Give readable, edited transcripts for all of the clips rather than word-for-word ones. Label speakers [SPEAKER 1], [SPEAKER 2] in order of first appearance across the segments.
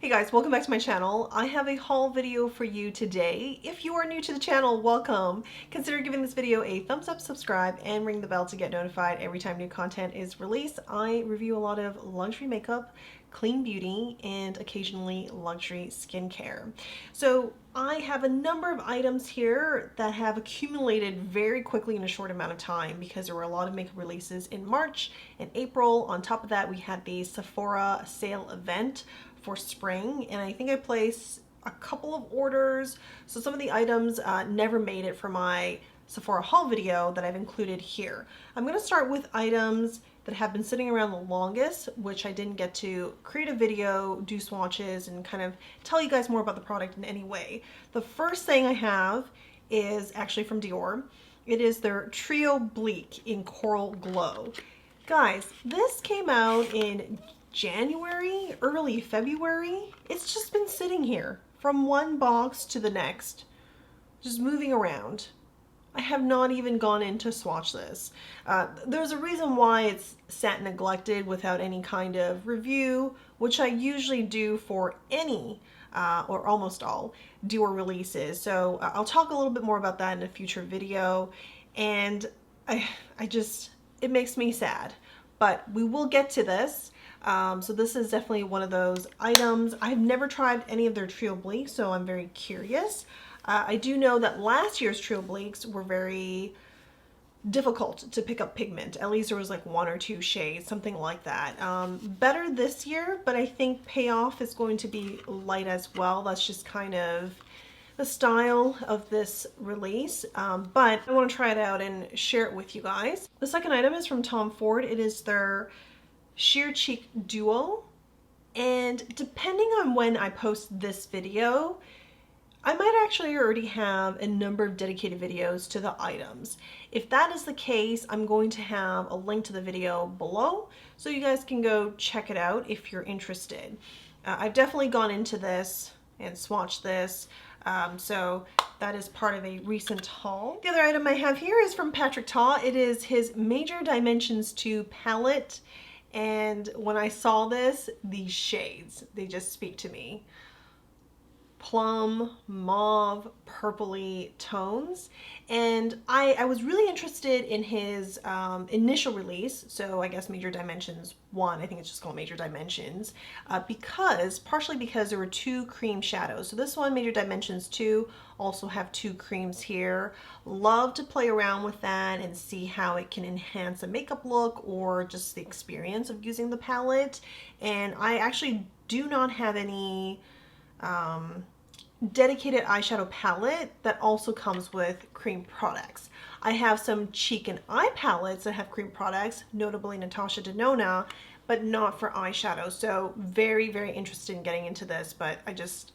[SPEAKER 1] Hey guys, welcome back to my channel. I have a haul video for you today. If you are new to the channel, welcome. Consider giving this video a thumbs up, subscribe, and ring the bell to get notified every time new content is released. I review a lot of luxury makeup, clean beauty, and occasionally luxury skincare. So I have a number of items here that have accumulated very quickly in a short amount of time because there were a lot of makeup releases in March and April. On top of that, we had the Sephora sale event for spring, and I think I placed a couple of orders, so some of the items never made it for my Sephora haul video that I've included here. I'm going to start with items that have been sitting around the longest, which I didn't get to create a video, do swatches, and kind of tell you guys more about the product in any way. The first thing I have is actually from Dior. It is their Trioblique in Coral Glow. Guys, this came out in January, early February. It's just been sitting here from one box to the next, just moving around. I have not even gone in to swatch this. There's a reason why it's sat neglected without any kind of review, which I usually do for any or almost all Dior releases. So I'll talk a little bit more about that in a future video. And it makes me sad, but we will get to this. So this is definitely one of those items. I've never tried any of their Trioblique, so I'm very curious. I do know that last year's Triobliques were very difficult to pick up pigment. At least there was like one or two shades, something like that. Better this year, but I think payoff is going to be light as well. That's just kind of the style of this release, but I want to try it out and share it with you guys. The second item is from Tom Ford. It is their Sheer Cheek Duo, and depending on when I post this video, I might actually already have a number of dedicated videos to the items. If that is the case, I'm going to have a link to the video below so you guys can go check it out if you're interested. I've definitely gone into this and swatched this, so that is part of a recent haul. The other item I have here is from Patrick Ta. It is his Major Dimensions 2 palette. And when I saw this, these shades, they just speak to me. Plum, mauve, purpley tones. And I was really interested in his initial release, so I guess Major Dimensions 1, I think it's just called Major Dimensions, partially because there were two cream shadows. So this one, Major Dimensions 2, also have two creams here. Love to play around with that and see how it can enhance a makeup look or just the experience of using the palette. And I actually do not have any dedicated eyeshadow palette that also comes with cream products. I have some cheek and eye palettes that have cream products, notably Natasha Denona, but not for eyeshadow. So very, very interested in getting into this, but I just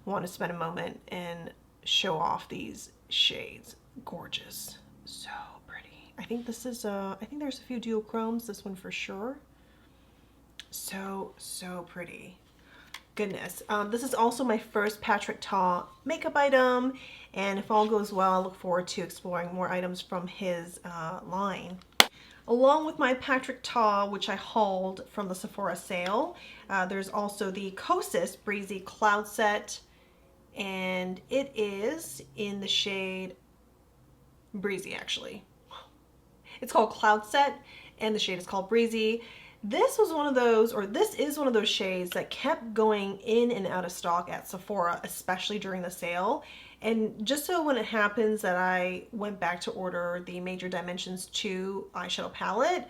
[SPEAKER 1] want to spend a moment and show off these shades. Gorgeous. So pretty. I think this is, I think there's a few duochromes, this one for sure. So pretty. Goodness. This is also my first Patrick Ta makeup item, and if all goes well, I look forward to exploring more items from his line. Along with my Patrick Ta, which I hauled from the Sephora sale, there's also the Kosas Breezy Cloud Set, and it is in the shade Breezy, actually. It's called Cloud Set, and the shade is called Breezy. This was one of those, or this is one of those shades that kept going in and out of stock at Sephora, especially during the sale. And just so when it happens that I went back to order the Major Dimensions 2 eyeshadow palette,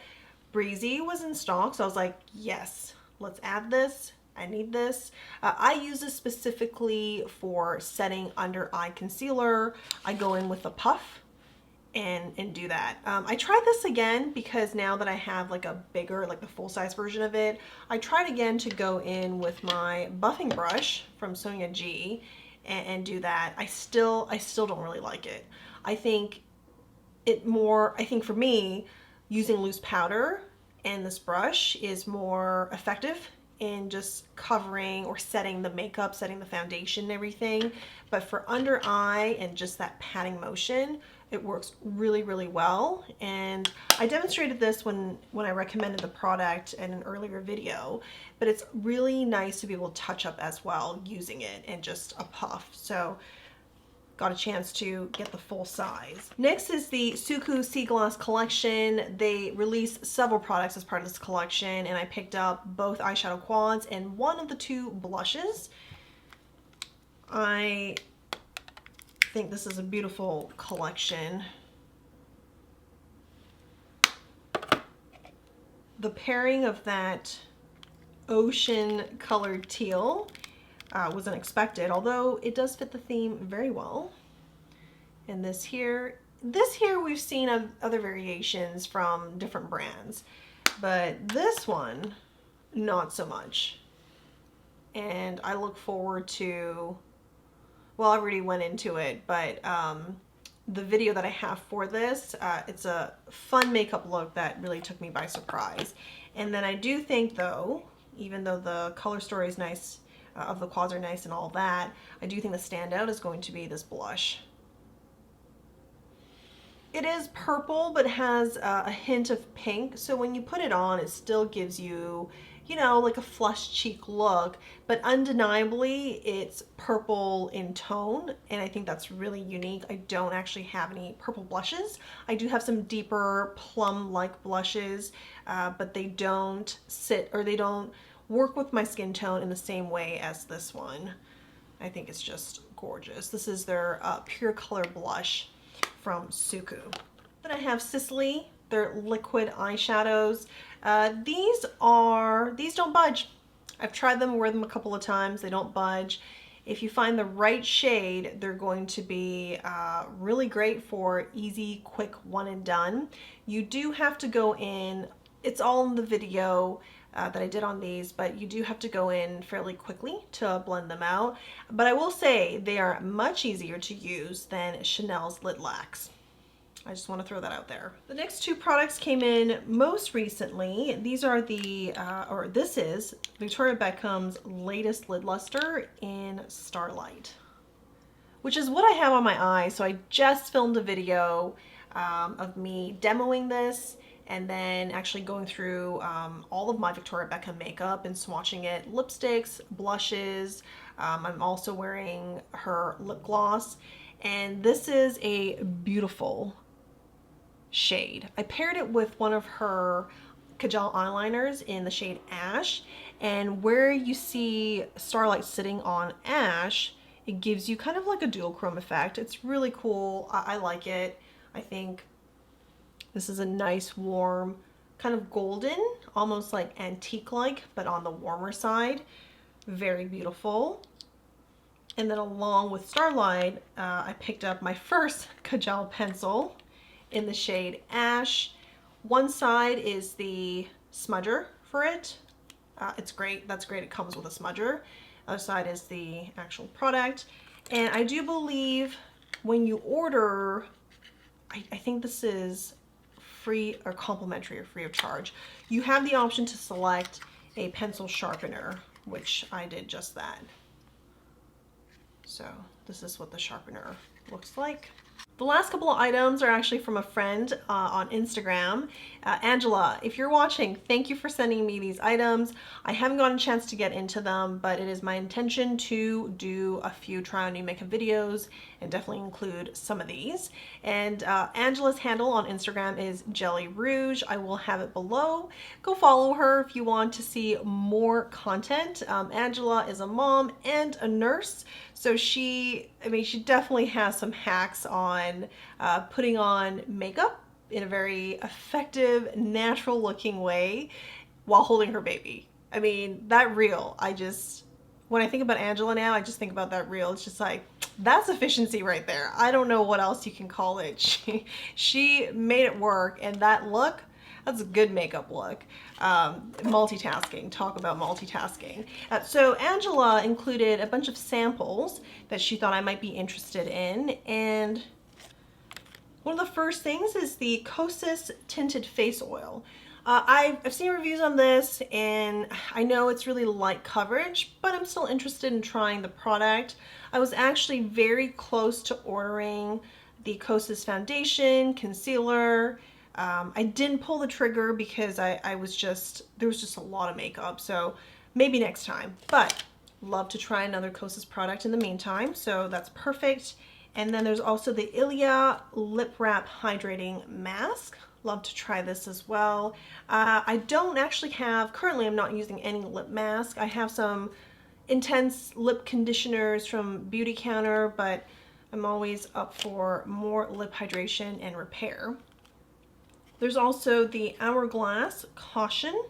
[SPEAKER 1] Breezy was in stock. So I was like, yes, let's add this. I need this. I use this specifically for setting under eye concealer. I go in with a puff and do that. I tried this again because now that I have like a bigger, like the full-size version of it, I tried again to go in with my buffing brush from Sonia G and do that. I still don't really like it. I think for me, using loose powder and this brush is more effective in just covering or setting the makeup, setting the foundation and everything. But for under eye and just that patting motion, It works really, really well. And I demonstrated this when I recommended the product in an earlier video, but it's really nice to be able to touch up as well using it in just a puff. So got a chance to get the full size. Next is the Suku Sea Gloss collection. They released several products as part of this collection, and I picked up both eyeshadow quads and one of the two blushes. I think this is a beautiful collection. The pairing of that ocean colored teal was unexpected, although it does fit the theme very well. And this here we've seen other variations from different brands, but this one, not so much. And I look forward to, well, I already went into it, but the video that I have for this, it's a fun makeup look that really took me by surprise. And then I do think though, even though the color story is nice, of the quads are nice and all that, I do think the standout is going to be this blush. It is purple, but has a hint of pink, so when you put it on, it still gives you, you know, like a flush cheek look, but undeniably it's purple in tone, and I think that's really unique. I don't actually have any purple blushes. I do have some deeper plum-like blushes, but they don't sit, or they don't work with my skin tone in the same way as this one. I think it's just gorgeous. This is their Pure Color Blush from SUQQU. Then I have Sicily, their liquid eyeshadows. These don't budge. I've tried them, wear them a couple of times, they don't budge. If you find the right shade, they're going to be really great for easy, quick one and done. You do have to go in, it's all in the video that I did on these, but you do have to go in fairly quickly to blend them out. But I will say they are much easier to use than Chanel's Lid Lax. I just want to throw that out there. The next two products came in most recently. These are the, this is Victoria Beckham's latest lid luster in Starlight, which is what I have on my eye. So I just filmed a video of me demoing this, and then actually going through all of my Victoria Beckham makeup and swatching it, lipsticks, blushes. I'm also wearing her lip gloss, and this is a beautiful shade. I paired it with one of her Kajal eyeliners in the shade Ash, and where you see Starlight sitting on Ash, it gives you kind of like a dual chrome effect. It's really cool. I like it. I think this is a nice warm, kind of golden, almost like antique-like, but on the warmer side. Very beautiful. And then along with Starlight, I picked up my first Kajal Pencil in the shade Ash. One side is the smudger for it. It's great. That's great. It comes with a smudger. Other side is the actual product. And I do believe when you order, I think this is free or complimentary or free of charge, you have the option to select a pencil sharpener, which I did just that. So this is what the sharpener looks like. The last couple of items are actually from a friend on Instagram. Angela, if you're watching, thank you for sending me these items. I haven't gotten a chance to get into them, but it is my intention to do a few try on new makeup videos and definitely include some of these. And Angela's handle on Instagram is Jelly Rouge. I will have it below. Go follow her if you want to see more content. Angela is a mom and a nurse, so she definitely has some hacks on putting on makeup in a very effective, natural looking way while holding her baby. I mean, that reel, when I think about Angela now, I just think about that reel. It's just like, that's efficiency right there. I don't know what else you can call it. She made it work, and that look, that's a good makeup look. Multitasking, talk about multitasking. So Angela included a bunch of samples that she thought I might be interested in, and one of the first things is the Kosas Tinted Face Oil. I've seen reviews on this, and I know it's really light coverage, but I'm still interested in trying the product. I was actually very close to ordering the Kosas foundation, concealer. I didn't pull the trigger because I was just, there was just a lot of makeup, so maybe next time. But love to try another Kosas product in the meantime, so that's perfect. And then there's also the Ilia Lip Wrap Hydrating Mask. Love to try this as well. I don't actually have, currently I'm not using any lip mask. I have some intense lip conditioners from Beauty Counter, but I'm always up for more lip hydration and repair. There's also the Hourglass Caution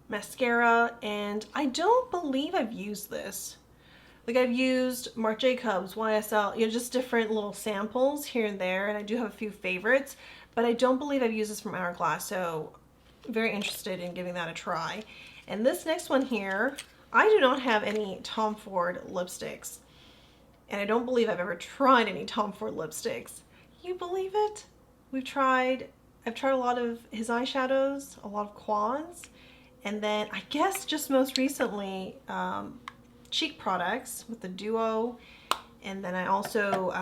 [SPEAKER 1] mascara, and I don't believe I've used this. Like, I've used Marc Jacobs, YSL, you know, just different little samples here and there, and I do have a few favorites, but I don't believe I've used this from Hourglass, so very interested in giving that a try. And this next one here, I do not have any Tom Ford lipsticks, and I don't believe I've ever tried any Tom Ford lipsticks. You believe it? I've tried a lot of his eyeshadows, a lot of quads, and then I guess just most recently cheek products with the Duo, and then I also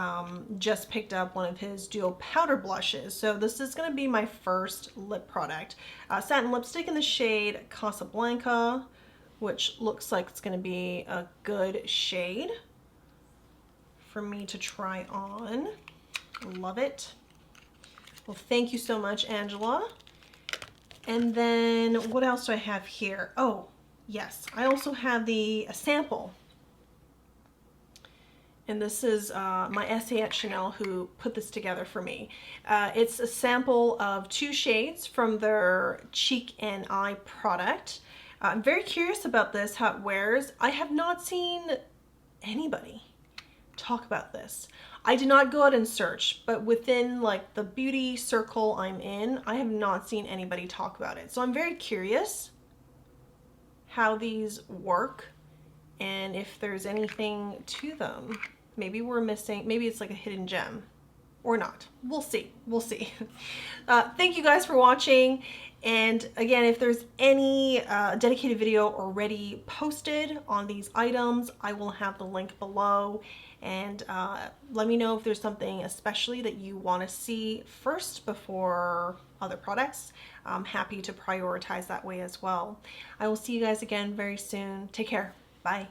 [SPEAKER 1] just picked up one of his Duo powder blushes. So this is going to be my first lip product. Satin lipstick in the shade Casablanca, which looks like it's going to be a good shade for me to try on. Love it. Well, thank you so much, Angela. And then what else do I have here? Oh, yes, I also have a sample. And this is my SA at Chanel who put this together for me. It's a sample of 2 shades from their Cheek and Eye product. I'm very curious about this, how it wears. I have not seen anybody talk about this. I did not go out and search, but within like the beauty circle I'm in, I have not seen anybody talk about it. So I'm very curious how these work and if there's anything to them. Maybe we're missing, maybe it's like a hidden gem or not. We'll see. We'll see. Thank you guys for watching. And again, if there's any dedicated video already posted on these items, I will have the link below. And let me know if there's something especially that you want to see first before other products. I'm happy to prioritize that way as well. I will see you guys again very soon. Take care. Bye.